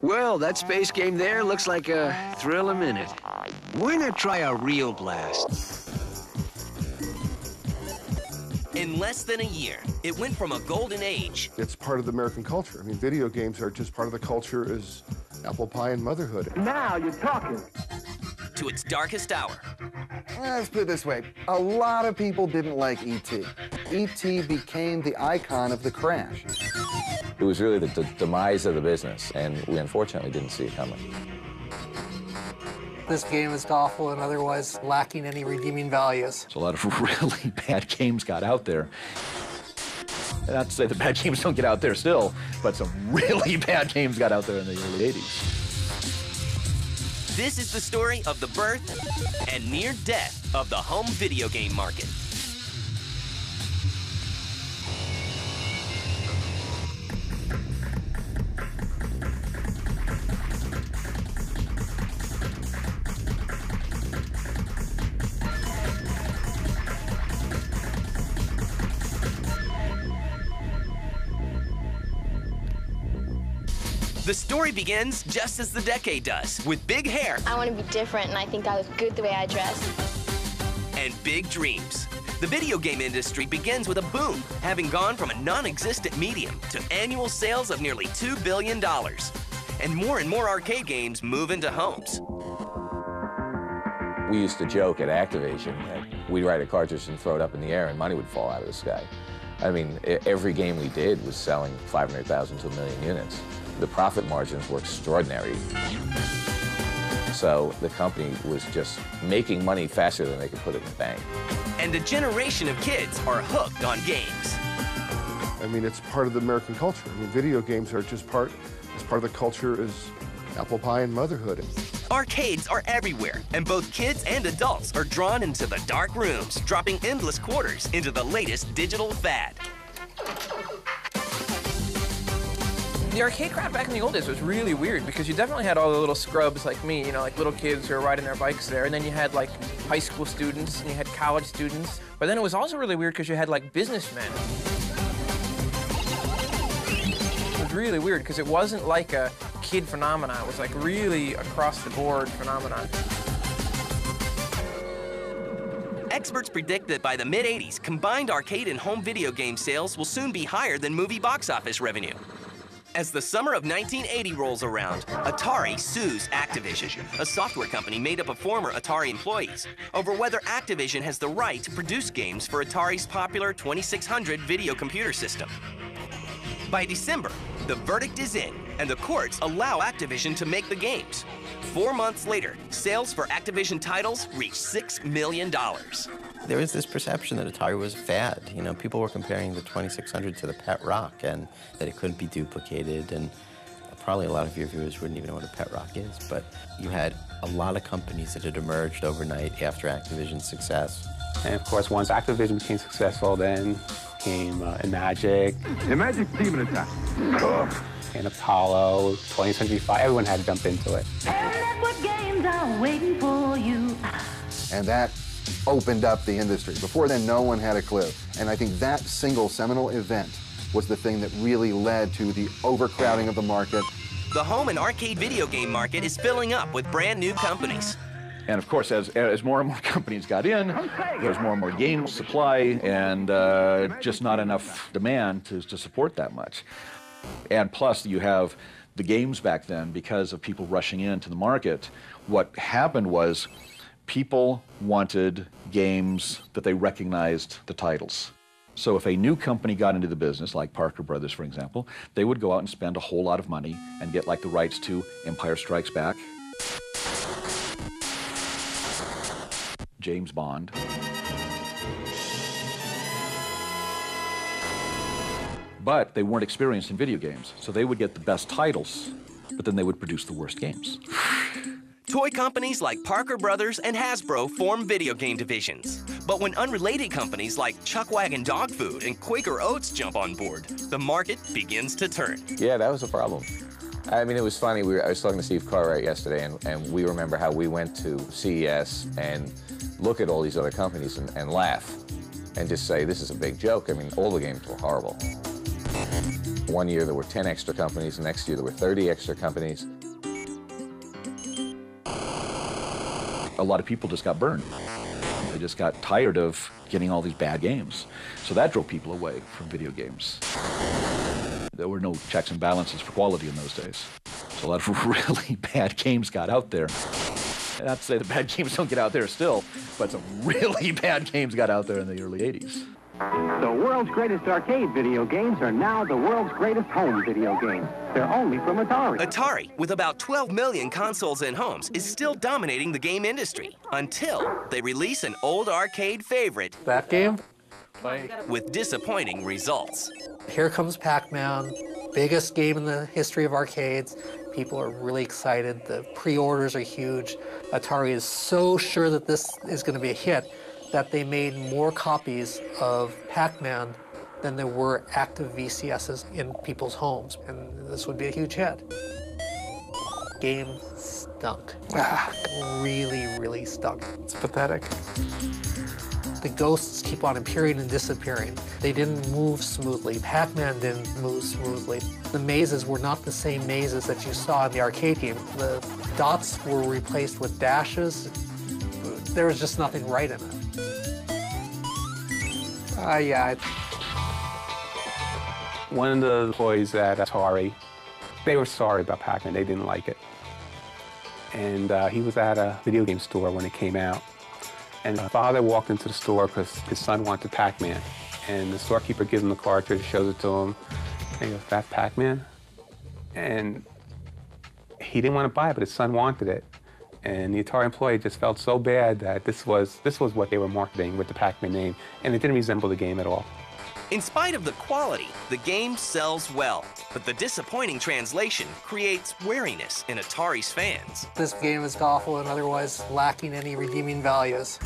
Well, that space game there looks like a thrill a minute. Why not try a real blast? In less than a year, it went from a golden age. It's part of the American culture. I mean, video games are just part of the culture as apple pie and motherhood. Now you're talking. To its darkest hour. Let's put it this way. A lot of people didn't like E.T. E.T. became the icon of the crash. It was really the demise of the business, and we unfortunately didn't see it coming. This game is awful and otherwise lacking any redeeming values. So a lot of really bad games got out there. And not to say the bad games don't get out there still, but some really bad games got out there in the early 80s. This is the story of the birth and near death of the home video game market. The story begins just as the decade does, with big hair. I want to be different, and I think I was good the way I dressed. And big dreams. The video game industry begins with a boom, having gone from a non-existent medium to annual sales of nearly $2 billion. And more arcade games move into homes. We used to joke at Activision that we'd write a cartridge and throw it up in the air and money would fall out of the sky. I mean, every game we did was selling 500,000 to 1 million units. The profit margins were extraordinary. So the company was just making money faster than they could put it in the bank. And a generation of kids are hooked on games. I mean, it's part of the American culture. I mean, video games are just part of the culture as apple pie and motherhood. Arcades are everywhere, and both kids and adults are drawn into the dark rooms, dropping endless quarters into the latest digital fad. The arcade crowd back in the old days was really weird because you definitely had all the little scrubs like me, you know, like little kids who were riding their bikes there, and then you had like high school students and you had college students. But then it was also really weird because you had like businessmen. It was really weird because it wasn't like a kid phenomenon. It was like really across the board phenomenon. Experts predict that by the mid-'80s, combined arcade and home video game sales will soon be higher than movie box office revenue. As the summer of 1980 rolls around, Atari sues Activision, a software company made up of former Atari employees, over whether Activision has the right to produce games for Atari's popular 2600 video computer system. By December, the verdict is in, and the courts allow Activision to make the games. 4 months later, sales for Activision titles reached $6 million. There was this perception that Atari was a fad. You know, people were comparing the 2600 to the Pet Rock and that it couldn't be duplicated. And probably a lot of your viewers wouldn't even know what a Pet Rock is. But you had a lot of companies that had emerged overnight after Activision's success. And of course, once Activision became successful, then came Imagic. Imagic Demon Attack. And Apollo, 20th Century Fox. Everyone had to jump into it. And that's what games are waiting for you. And that opened up the industry. Before then, no one had a clue. And I think that single seminal event was the thing that really led to the overcrowding of the market. The home and arcade video game market is filling up with brand new companies. And of course, as more and more companies got in, there's more and more game supply and just not enough demand to support that much. And plus, you have the games back then, because of people rushing into the market. What happened was people wanted games that they recognized the titles. So if a new company got into the business, like Parker Brothers, for example, they would go out and spend a whole lot of money and get like the rights to Empire Strikes Back, James Bond, but they weren't experienced in video games. So they would get the best titles, but then they would produce the worst games. Toy companies like Parker Brothers and Hasbro form video game divisions. But when unrelated companies like Chuckwagon Dog Food and Quaker Oats jump on board, the market begins to turn. Yeah, that was a problem. I mean, it was funny. I was talking to Steve Cartwright yesterday, and we remember how we went to CES and look at all these other companies and laugh and just say, this is a big joke. I mean, all the games were horrible. One year there were 10 extra companies, the next year there were 30 extra companies. A lot of people just got burned. They just got tired of getting all these bad games. So that drove people away from video games. There were no checks and balances for quality in those days. So a lot of really bad games got out there. And not to say the bad games don't get out there still, but some really bad games got out there in the early 80s. The world's greatest arcade video games are now the world's greatest home video games. They're only from Atari. Atari, with about 12 million consoles and homes, is still dominating the game industry until they release an old arcade favorite. That game? With disappointing results. Here comes Pac-Man, biggest game in the history of arcades. People are really excited. The pre-orders are huge. Atari is so sure that this is going to be a hit that they made more copies of Pac-Man than there were active VCSs in people's homes, and this would be a huge hit. Game stunk. Really, really stunk. It's pathetic. The ghosts keep on appearing and disappearing. They didn't move smoothly. Pac-Man didn't move smoothly. The mazes were not the same mazes that you saw in the arcade game. The dots were replaced with dashes. There was just nothing right in it. Yeah. One of the employees at Atari, they were sorry about Pac-Man. They didn't like it. And he was at a video game store when it came out. And the father walked into the store because his son wanted Pac-Man. And the storekeeper gives him the cartridge, shows it to him, and he goes, "That's Pac-Man?" And he didn't want to buy it, but his son wanted it. And the Atari employee just felt so bad that this was what they were marketing with the Pac-Man name, and it didn't resemble the game at all. In spite of the quality, the game sells well, but the disappointing translation creates wariness in Atari's fans. This game is awful and otherwise lacking any redeeming values.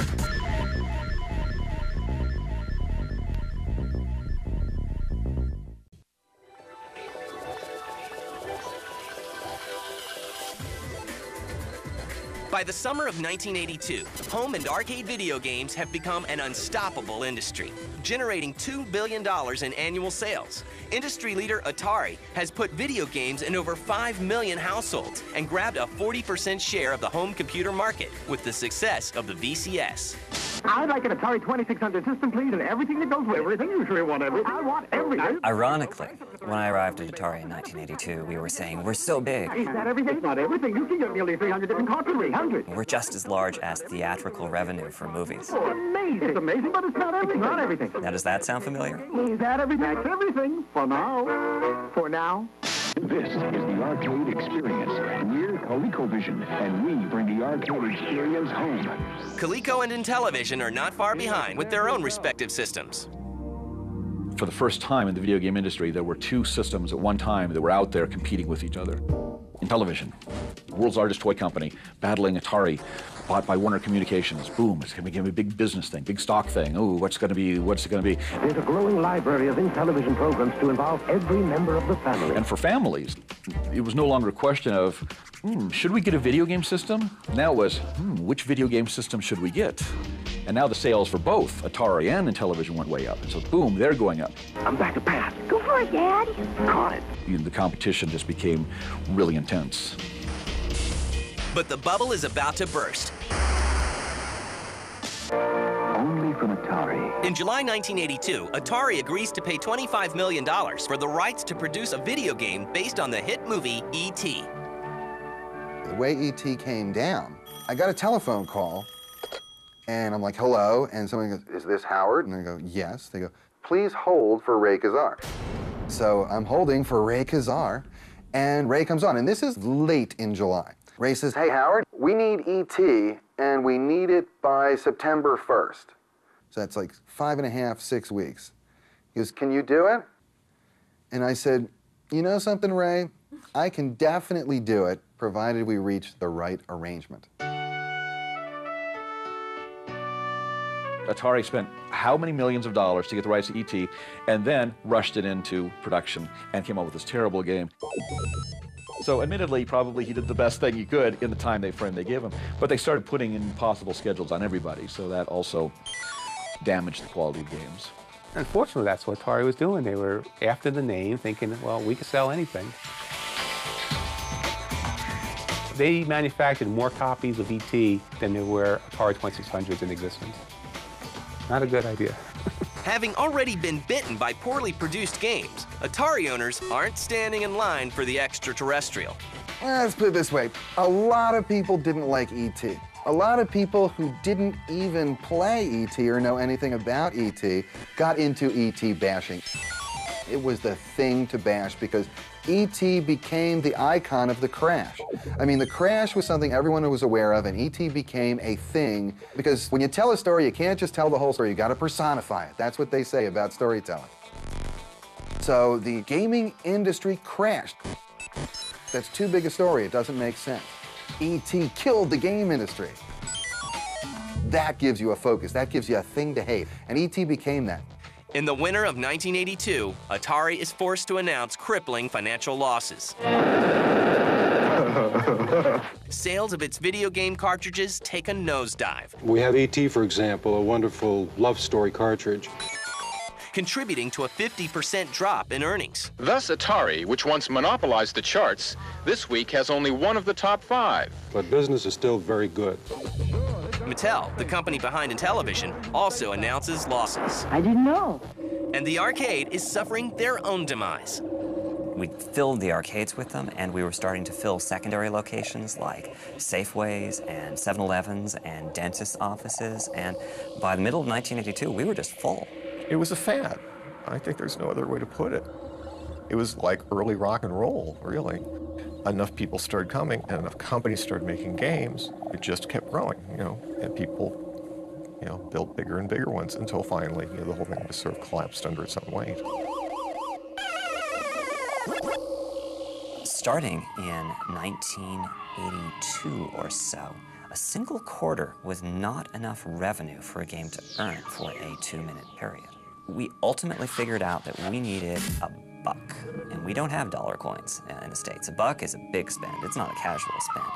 By the summer of 1982, home and arcade video games have become an unstoppable industry, generating $2 billion in annual sales. Industry leader Atari has put video games in over 5 million households and grabbed a 40% share of the home computer market with the success of the VCS. I'd like an Atari 2600 system, please, and everything that goes with it. Everything? You sure want everything? I want everything. Ironically, when I arrived at Atari in 1982, we were saying, we're so big. Is that everything? It's not everything. You can get nearly 300 different cartridges. 300. We're just as large as theatrical revenue for movies. Oh, amazing. It's amazing, but it's not everything. It's not everything. Now, does that sound familiar? Is that everything? That's everything. For now. For now. This is the arcade experience. We're ColecoVision, and we bring the arcade experience home. Coleco and Intellivision are not far behind with their own respective systems. For the first time in the video game industry, there were two systems at one time that were out there competing with each other. Intellivision, the world's largest toy company, battling Atari, bought by Warner Communications. Boom, it's going to become a big business thing, big stock thing. Ooh, what's it going to be? There's a growing library of Intellivision programs to involve every member of the family. And for families, it was no longer a question of, should we get a video game system? Now it was, which video game system should we get? And now the sales for both Atari and Intellivision went way up. And so, boom, they're going up. I'm back to pass. Go for it, Dad. Caught it. The competition just became really intense. But the bubble is about to burst. Only from Atari. In July 1982, Atari agrees to pay $25 million for the rights to produce a video game based on the hit movie E.T. The way E.T. came down, I got a telephone call, and I'm like, hello, and someone goes, is this Howard? And I go, yes. They go, please hold for Ray Kazar. So I'm holding for Ray Kazar, and Ray comes on, and this is late in July. Ray says, hey, Howard, we need E.T., and we need it by September 1st. So that's like 5.5, 6 weeks. He goes, can you do it? And I said, you know something, Ray? I can definitely do it, provided we reach the right arrangement. Atari spent how many millions of dollars to get the rights to E.T. and then rushed it into production and came up with this terrible game. So admittedly, probably he did the best thing he could in the time frame they gave him, but they started putting impossible schedules on everybody, so that also damaged the quality of games. Unfortunately, that's what Atari was doing. They were after the name, thinking, well, we could sell anything. They manufactured more copies of E.T. than there were Atari 2600s in existence. Not a good idea. Having already been bitten by poorly produced games, Atari owners aren't standing in line for the extraterrestrial. Let's put it this way. A lot of people didn't like E.T. A lot of people who didn't even play E.T. or know anything about E.T. got into E.T. bashing. It was the thing to bash because E.T. became the icon of the crash. I mean, the crash was something everyone was aware of, and E.T. became a thing because when you tell a story, you can't just tell the whole story. You got to personify it. That's what they say about storytelling. So the gaming industry crashed. That's too big a story. It doesn't make sense. E.T. killed the game industry. That gives you a focus. That gives you a thing to hate. And E.T. became that. In the winter of 1982, Atari is forced to announce crippling financial losses. Sales of its video game cartridges take a nosedive. We have E.T., for example, a wonderful love story cartridge, contributing to a 50% drop in earnings. Thus, Atari, which once monopolized the charts, this week has only one of the top 5. but business is still very good. Mattel, the company behind Intellivision, also announces losses. I didn't know. And the arcade is suffering their own demise. We filled the arcades with them, and we were starting to fill secondary locations like Safeways and 7-Elevens and dentist offices, and by the middle of 1982, we were just full. It was a fad. I think there's no other way to put it. It was like early rock and roll, really. Enough people started coming, and enough companies started making games. It just kept growing, and people, built bigger and bigger ones until finally, the whole thing just sort of collapsed under its own weight. Starting in 1982 or so, a single quarter was not enough revenue for a game to earn for a 2-minute period. We ultimately figured out that we needed a buck, and we don't have dollar coins in the States. A buck is a big spend. It's not a casual spend.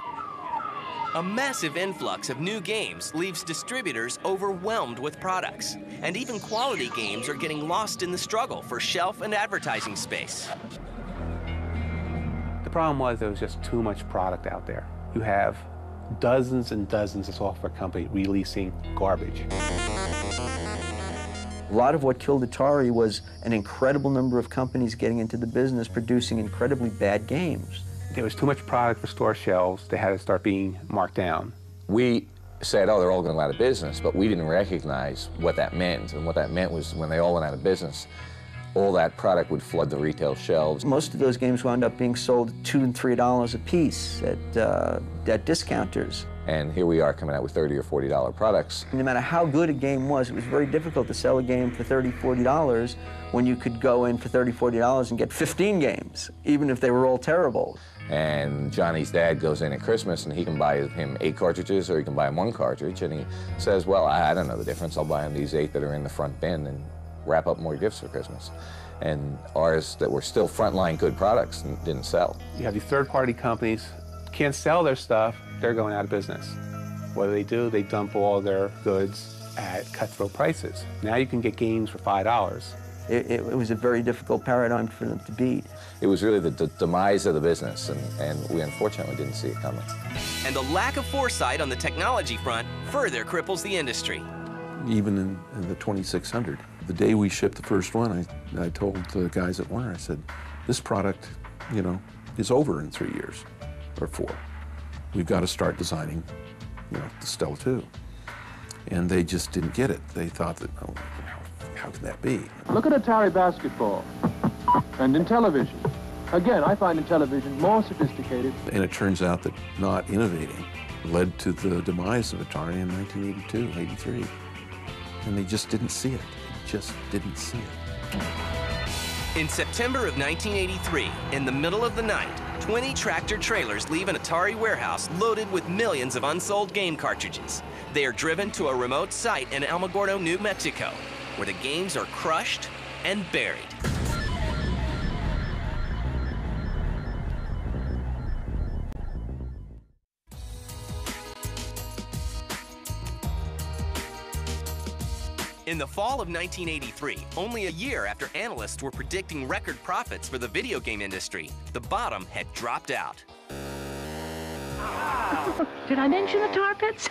A massive influx of new games leaves distributors overwhelmed with products, and even quality games are getting lost in the struggle for shelf and advertising space. The problem was there was just too much product out there. You have dozens and dozens of software companies releasing garbage. A lot of what killed Atari was an incredible number of companies getting into the business, producing incredibly bad games. There was too much product for store shelves. They had to start being marked down. We said, oh, they're all going to go out of business, but we didn't recognize what that meant. And what that meant was when they all went out of business, all that product would flood the retail shelves. Most of those games wound up being sold at $2 and $3 a piece at discounters. And here we are coming out with $30 or $40 products. No matter how good a game was, it was very difficult to sell a game for $30, $40 when you could go in for $30, $40 and get 15 games, even if they were all terrible. And Johnny's dad goes in at Christmas and he can buy him 8 cartridges or he can buy him 1 cartridge. And he says, well, I don't know the difference. I'll buy him these 8 that are in the front bin and wrap up more gifts for Christmas. And ours that were still frontline good products didn't sell. You have these third-party companies, can't sell their stuff, they're going out of business. What do? They dump all their goods at cutthroat prices. Now you can get games for $5. It was a very difficult paradigm for them to beat. It was really the demise of the business, and we unfortunately didn't see it coming. And the lack of foresight on the technology front further cripples the industry. Even in the 2600, the day we shipped the first one, I told the guys at Warner, I said, this product, is over in 3 years or 4. We've got to start designing, the Stella 2. And they just didn't get it. They thought that, oh, how can that be? Look at Atari basketball and Intellivision. Again, I find Intellivision more sophisticated. And it turns out that not innovating led to the demise of Atari in 1982, 83. And they just didn't see it. They just didn't see it. In September of 1983, in the middle of the night, 20 tractor-trailers leave an Atari warehouse loaded with millions of unsold game cartridges. They are driven to a remote site in Alamogordo, New Mexico, where the games are crushed and buried. In the fall of 1983, only a year after analysts were predicting record profits for the video game industry, the bottom had dropped out. Did I mention the tar pits?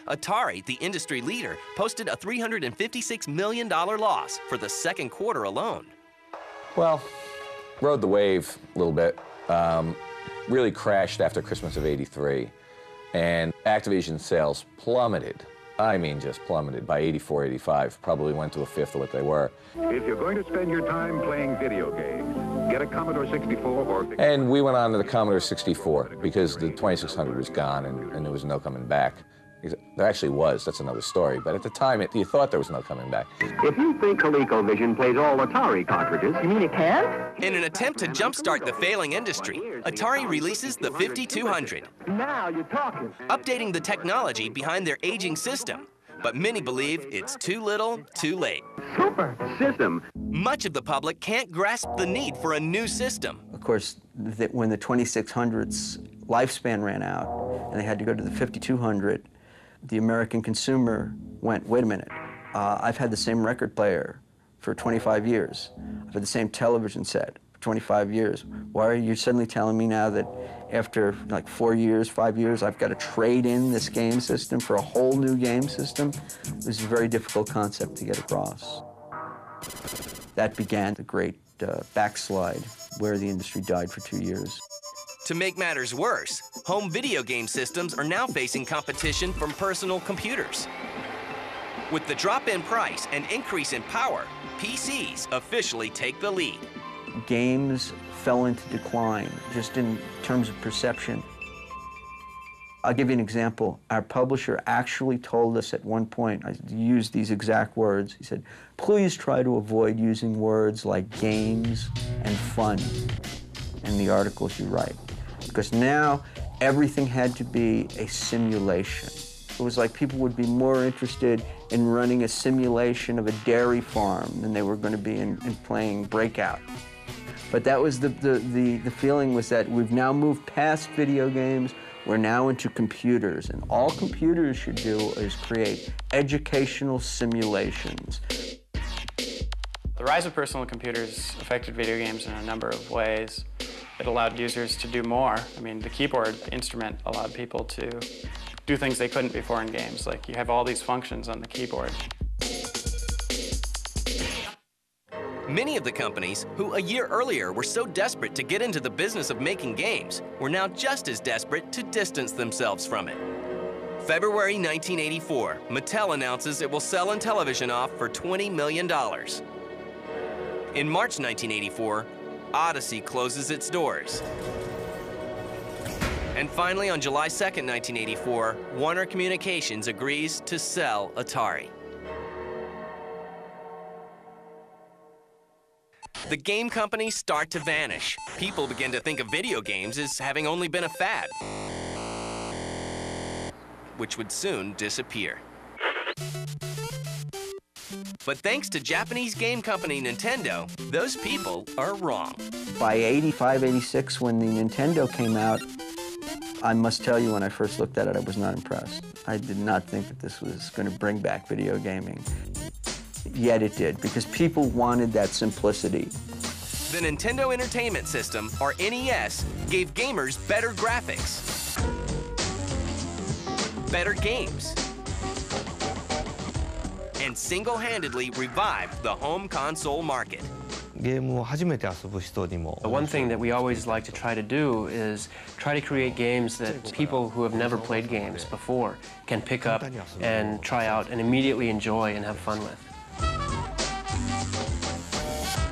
Atari, the industry leader, posted a $356 million loss for the second quarter alone. Well, rode the wave a little bit. Really crashed after Christmas of '83, and Activision sales plummeted. I mean, just plummeted by 84, 85, probably went to a fifth of what they were. If you're going to spend your time playing video games, get a Commodore 64 or... And we went on to the Commodore 64 because the 2600 was gone and there was no coming back. There actually was, that's another story, but at the time you thought there was no coming back. If you think ColecoVision plays all Atari cartridges... You mean it can? In an attempt to jumpstart the failing industry, Atari releases the 5200. Now you're talking. Updating the technology behind their aging system. But many believe it's too little, too late. Super system. Much of the public can't grasp the need for a new system. Of course, when the 2600's lifespan ran out and they had to go to the 5200, the American consumer went, wait a minute, I've had the same record player for 25 years. I've had the same television set for 25 years. Why are you suddenly telling me now that after like 4 years, 5 years, I've got to trade in this game system for a whole new game system? It was a very difficult concept to get across. That began the great backslide where the industry died for 2 years. To make matters worse, home video game systems are now facing competition from personal computers. With the drop in price and increase in power, PCs officially take the lead. Games fell into decline, just in terms of perception. I'll give you an example. Our publisher actually told us at one point, I used these exact words, he said, please try to avoid using words like games and fun in the articles you write. Because now everything had to be a simulation. It was like people would be more interested in running a simulation of a dairy farm than they were going to be in playing Breakout. But that was the feeling was that we've now moved past video games, we're now into computers, and all computers should do is create educational simulations. The rise of personal computers affected video games in a number of ways. It allowed users to do more. I mean, the keyboard instrument allowed people to do things they couldn't before in games. Like, you have all these functions on the keyboard. Many of the companies who a year earlier were so desperate to get into the business of making games were now just as desperate to distance themselves from it. February 1984, Mattel announces it will sell Intellivision off for $20 million. In March 1984, Odyssey closes its doors. And finally, on July 2nd, 1984, Warner Communications agrees to sell Atari. The game companies start to vanish. People begin to think of video games as having only been a fad, which would soon disappear. But thanks to Japanese game company Nintendo, those people are wrong. By 85, 86, when the Nintendo came out, I must tell you, when I first looked at it, I was not impressed. I did not think that this was going to bring back video gaming. Yet it did, because people wanted that simplicity. The Nintendo Entertainment System, or NES, gave gamers better graphics, better games, and single-handedly revived the home console market. The one thing that we always like to try to do is try to create games that people who have never played games before can pick up and try out and immediately enjoy and have fun with.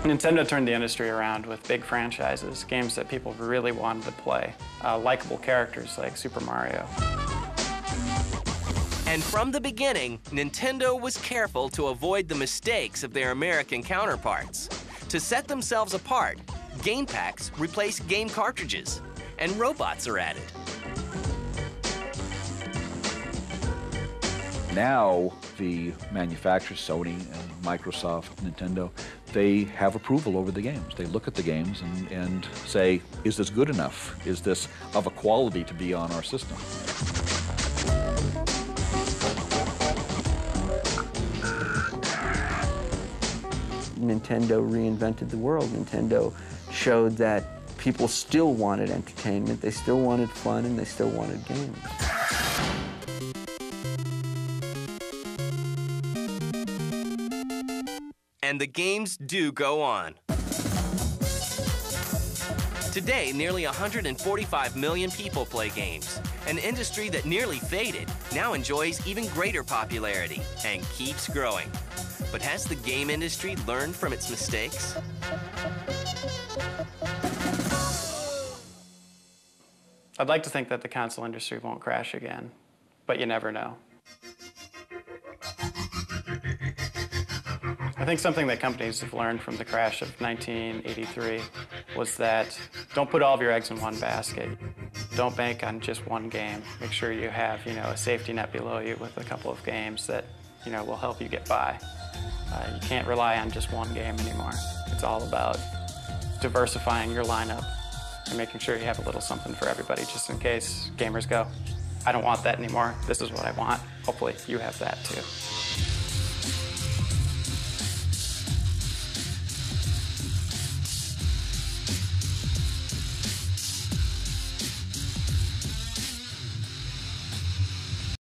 Nintendo turned the industry around with big franchises, games that people really wanted to play, likable characters like Super Mario. And from the beginning, Nintendo was careful to avoid the mistakes of their American counterparts. To set themselves apart, game packs replace game cartridges, and robots are added. Now, the manufacturers, Sony and Microsoft, Nintendo, they have approval over the games. They look at the games and say, is this good enough? Is this of a quality to be on our system? Nintendo reinvented the world. Nintendo showed that people still wanted entertainment, they still wanted fun, and they still wanted games. And the games do go on. Today, nearly 145 million people play games. An industry that nearly faded now enjoys even greater popularity and keeps growing. But has the game industry learned from its mistakes? I'd like to think that the console industry won't crash again, but you never know. I think something that companies have learned from the crash of 1983 was that don't put all of your eggs in one basket. Don't bank on just one game. Make sure you have, a safety net below you with a couple of games that, will help you get by. You can't rely on just one game anymore. It's all about diversifying your lineup and making sure you have a little something for everybody, just in case gamers go, I don't want that anymore. This is what I want. Hopefully you have that too.